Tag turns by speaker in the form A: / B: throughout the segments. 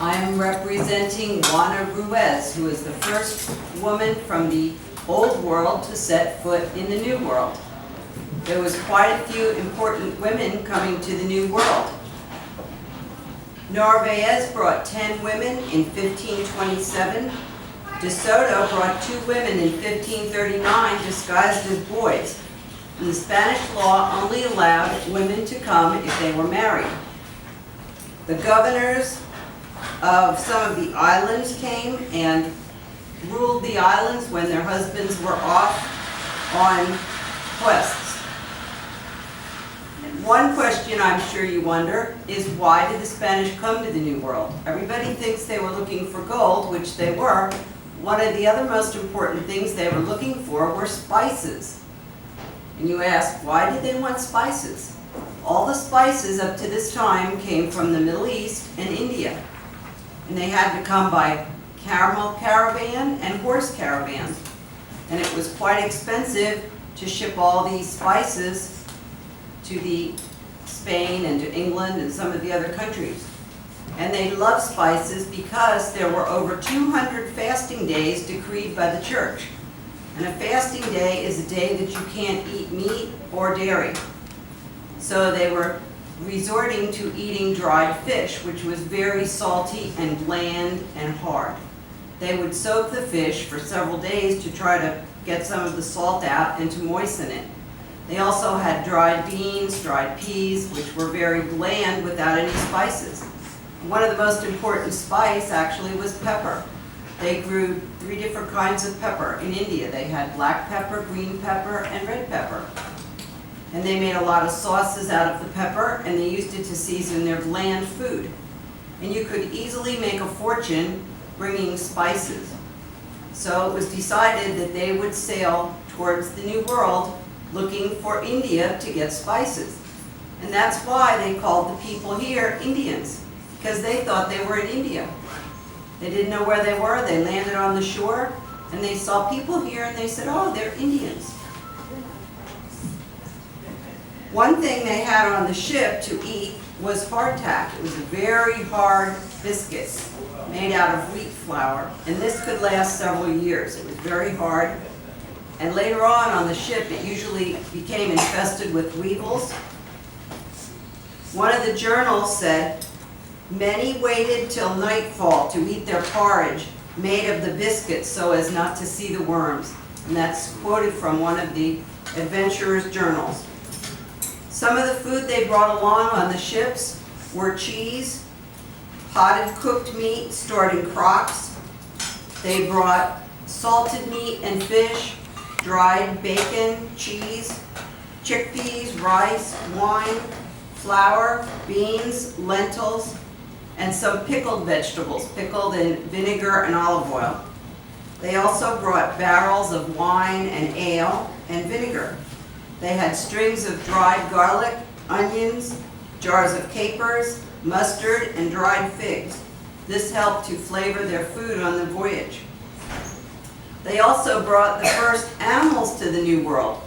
A: I am representing Juana Ruiz, who is the first woman from the Old World to set foot in the New World. There was quite a few important women coming to the New World. Narvaez brought 10 women in 1527. De Soto brought 2 women in 1539 disguised as boys. And the Spanish law only allowed women to come if they were married. The governors of some of the islands came and ruled the islands when their husbands were off on quests. One question I'm sure you wonder is, why did the Spanish come to the New World? Everybody thinks they were looking for gold, which they were. One of the other most important things they were looking for were spices. And you ask, why did they want spices? All the spices up to this time came from the Middle East and India. And they had to come by camel caravan and horse caravan. And it was quite expensive to ship all these spices to Spain and to England and some of the other countries. And they loved spices because there were over 200 fasting days decreed by the church. And a fasting day is a day that you can't eat meat or dairy. So they were resorting to eating dried fish, which was very salty and bland and hard. They would soak the fish for several days to try to get some of the salt out and to moisten it. They also had dried beans, dried peas, which were very bland without any spices. One of the most important spice actually was pepper. They grew 3 different kinds of pepper in India. They had black pepper, green pepper, and red pepper. And they made a lot of sauces out of the pepper, and they used it to season their bland food. And you could easily make a fortune bringing spices. So it was decided that they would sail towards the New World looking for India to get spices. And that's why they called the people here Indians, because they thought they were in India. They didn't know where they were. They landed on the shore, and they saw people here, and they said, oh, they're Indians. One thing they had on the ship to eat was hardtack. It was a very hard biscuit made out of wheat flour, and this could last several years. It was very hard. And later on the ship, it usually became infested with weevils. One of the journals said, many waited till nightfall to eat their porridge made of the biscuits so as not to see the worms. And that's quoted from one of the adventurers' journals. Some of the food they brought along on the ships were cheese, potted cooked meat stored in crocks. They brought salted meat and fish, dried bacon, cheese, chickpeas, rice, wine, flour, beans, lentils, and some pickled vegetables, pickled in vinegar and olive oil. They also brought barrels of wine and ale and vinegar. They had strings of dried garlic, onions, jars of capers, mustard, and dried figs. This helped to flavor their food on the voyage. They also brought the first animals to the New World.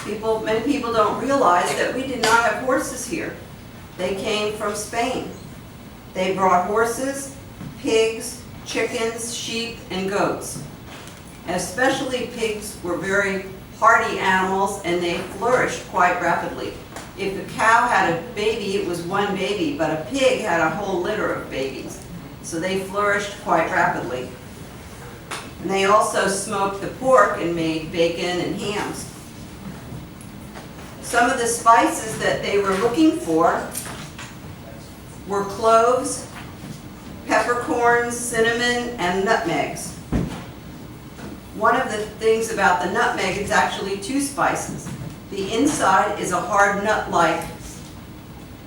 A: Many people don't realize that we did not have horses here. They came from Spain. They brought horses, pigs, chickens, sheep, and goats. Especially pigs were very hardy animals, and they flourished quite rapidly. If a cow had a baby, it was one baby, but a pig had a whole litter of babies. So they flourished quite rapidly. And they also smoked the pork and made bacon and hams. Some of the spices that they were looking for were cloves, peppercorns, cinnamon, and nutmegs. One of the things about the nutmeg, it's actually 2 spices. The inside is a hard nut-like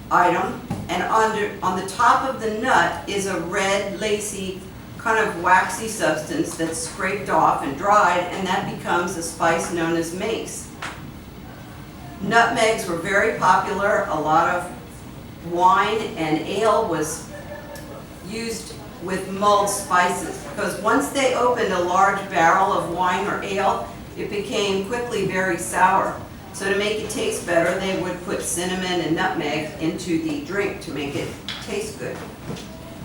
A: item, and on the top of the nut is a red, lacy, kind of waxy substance that's scraped off and dried, and that becomes a spice known as mace. Nutmegs were very popular. A lot of wine and ale was used with mulled spices, because once they opened a large barrel of wine or ale, it became quickly very sour. So to make it taste better, they would put cinnamon and nutmeg into the drink to make it taste good.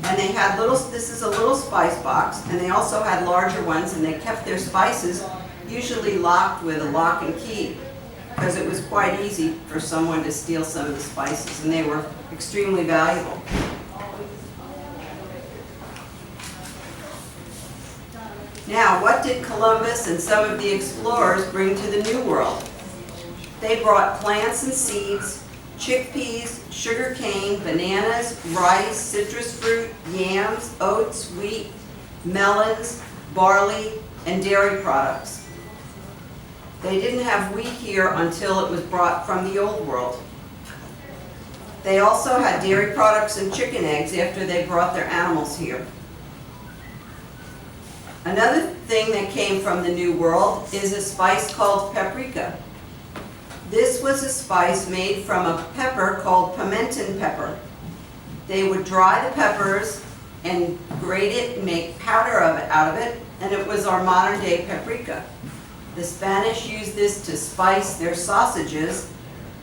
A: And And they had this is a little spice box, and they also had larger ones, and they kept their spices usually locked with a lock and key, because it was quite easy for someone to steal some of the spices, and they were extremely valuable. Now, what did Columbus and some of the explorers bring to the New World? They brought plants and seeds, chickpeas, sugar cane, bananas, rice, citrus fruit, yams, oats, wheat, melons, barley, and dairy products. They didn't have wheat here until it was brought from the Old World. They also had dairy products and chicken eggs after they brought their animals here. Another thing that came from the New World is a spice called paprika. This was a spice made from a pepper called pimento pepper. They would dry the peppers and grate it and make powder out of it, and it was our modern day paprika. The Spanish used this to spice their sausages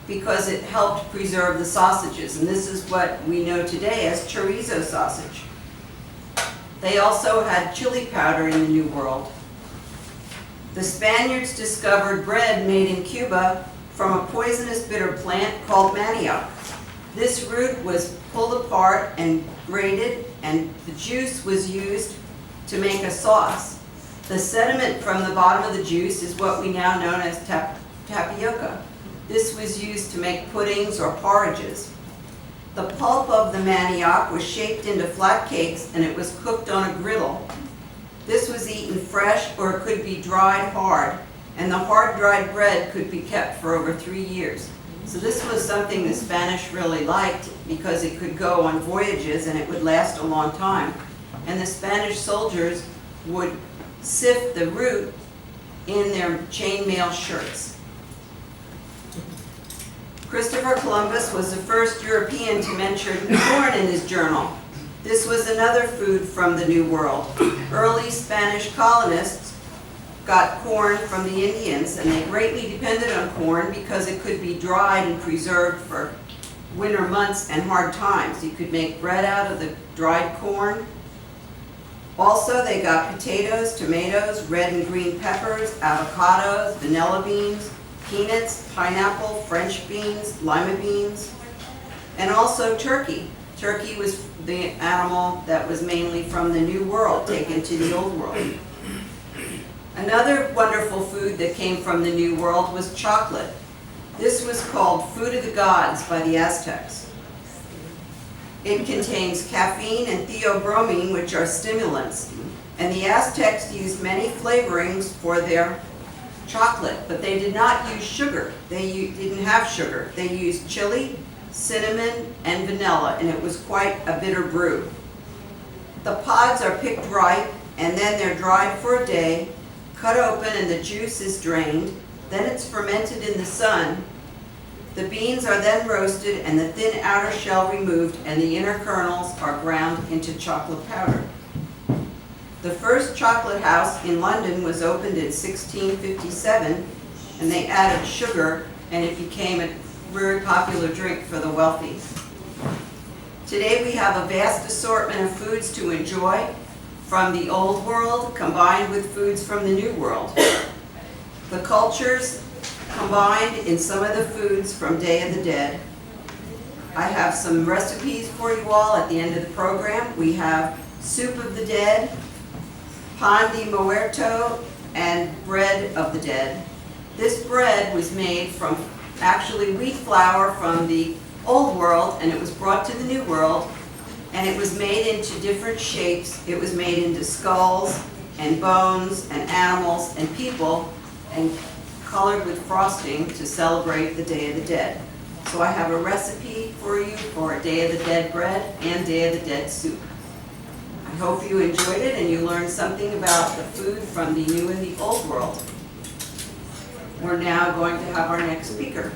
A: because it helped preserve the sausages, and this is what we know today as chorizo sausage. They also had chili powder in the New World. The Spaniards discovered bread made in Cuba from a poisonous bitter plant called manioc. This root was pulled apart and grated, and the juice was used to make a sauce. The sediment from the bottom of the juice is what we now know as tapioca. This was used to make puddings or porridges. The pulp of the manioc was shaped into flat cakes, and it was cooked on a griddle. This was eaten fresh, or it could be dried hard, and the hard dried bread could be kept for over 3 years. So this was something the Spanish really liked because it could go on voyages and it would last a long time. And the Spanish soldiers would sift the root in their chainmail shirts. Christopher Columbus was the first European to mention corn in his journal. This was another food from the New World. Early Spanish colonists got corn from the Indians, and they greatly depended on corn because it could be dried and preserved for winter months and hard times. You could make bread out of the dried corn. Also, they got potatoes, tomatoes, red and green peppers, avocados, vanilla beans, peanuts, pineapple, French beans, lima beans, and also turkey. Turkey was the animal that was mainly from the New World, taken to the Old World. Another wonderful food that came from the New World was chocolate. This was called food of the gods by the Aztecs. It contains caffeine and theobromine, which are stimulants, and the Aztecs used many flavorings for their chocolate, but they did not use sugar. They didn't have sugar. They used chili, cinnamon, and vanilla, and it was quite a bitter brew. The pods are picked ripe, and then they're dried for a day, cut open, and the juice is drained. Then it's fermented in the sun. The beans are then roasted and the thin outer shell removed, and the inner kernels are ground into chocolate powder. The first chocolate house in London was opened in 1657, and they added sugar, and it became a very popular drink for the wealthy. Today we have a vast assortment of foods to enjoy from the Old World combined with foods from the New World. The cultures combined in some of the foods from Day of the Dead. I have some recipes for you all at the end of the program. We have soup of the dead, pan de muerto, and bread of the dead. This bread was made from actually wheat flour from the Old World, and it was brought to the New World, and it was made into different shapes. It was made into skulls and bones and animals and people, and colored with frosting to celebrate the Day of the Dead. So I have a recipe for you for Day of the Dead bread and Day of the Dead soup. I hope you enjoyed it and you learned something about the food from the New and the Old World. We're now going to have our next speaker.